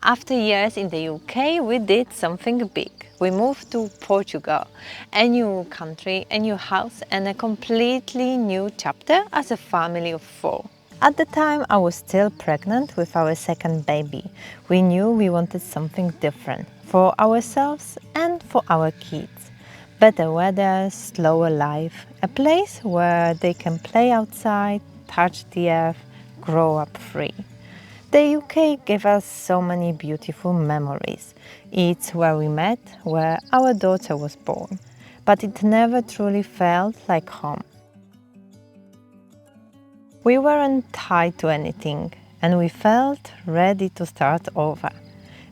after years in the UK, we did something big. We moved to Portugal, a new country, a new house and a completely new chapter as a family of 4. At the time, I was still pregnant with our second baby. We knew we wanted something different for ourselves and for our kids. Better weather, slower life, a place where they can play outside, touch the earth, grow up free. The UK gave us so many beautiful memories. It's where we met, where our daughter was born, but it never truly felt like home. We weren't tied to anything, and we felt ready to start over.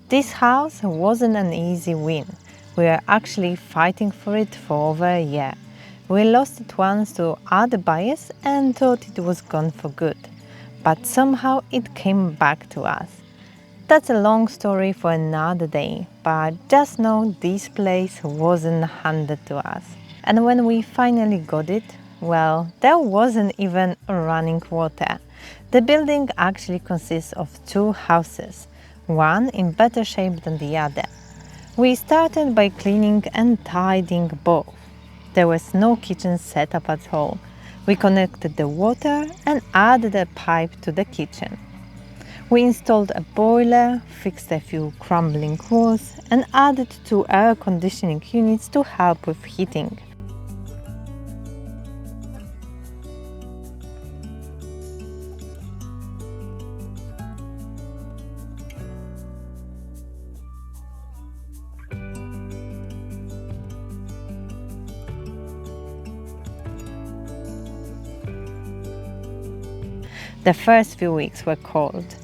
This house wasn't an easy win. We were actually fighting for it for over a year. We lost it once to other buyers and thought it was gone for good. But somehow it came back to us. That's a long story for another day, but just know this place wasn't handed to us. And when we finally got it, well, there wasn't even running water. The building actually consists of 2 houses, one in better shape than the other. We started by cleaning and tidying both. There was no kitchen setup at all. We connected the water and added a pipe to the kitchen. We installed a boiler, fixed a few crumbling walls and added 2 air conditioning units to help with heating. The first few weeks were cold.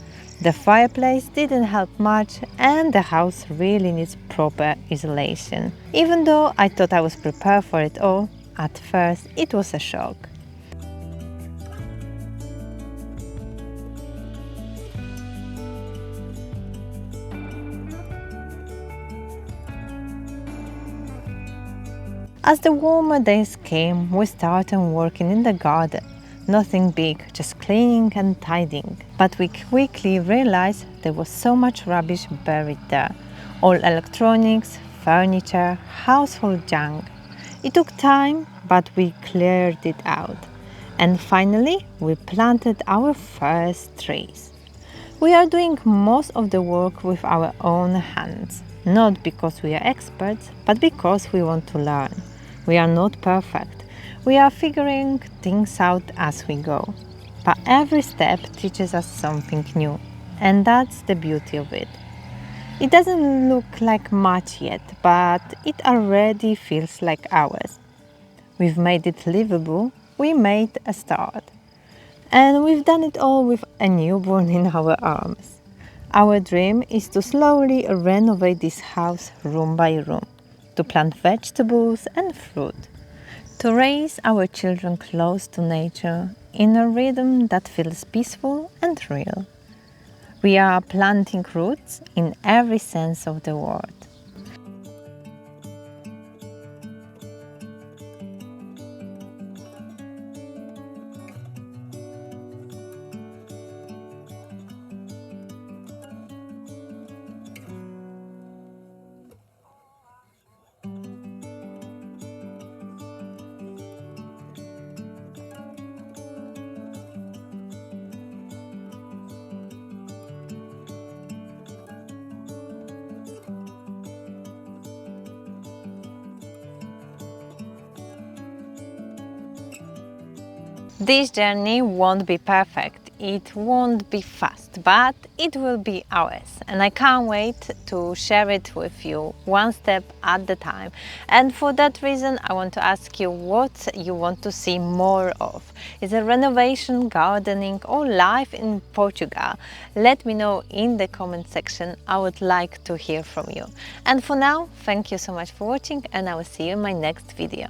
The fireplace didn't help much and the house really needs proper isolation. Even though I thought I was prepared for it all, at first it was a shock. As the warmer days came, we started working in the garden. Nothing big, just cleaning and tidying. But we quickly realized there was so much rubbish buried there. All electronics, furniture, household junk. It took time, but we cleared it out. And finally, we planted our first trees. We are doing most of the work with our own hands. Not because we are experts, but because we want to learn. We are not perfect. We are figuring things out as we go. But every step teaches us something new. And that's the beauty of it. It doesn't look like much yet, but it already feels like ours. We've made it livable. We made a start. And we've done it all with a newborn in our arms. Our dream is to slowly renovate this house room by room, to plant vegetables and fruit, to raise our children close to nature in a rhythm that feels peaceful and real. We are planting roots in every sense of the word. This journey won't be perfect, it won't be fast, but it will be ours. And I can't wait to share it with you one step at a time. And for that reason, I want to ask you what you want to see more of. Is it renovation, gardening, or life in Portugal? Let me know in the comment section. I would like to hear from you. And for now, thank you so much for watching, and I will see you in my next video.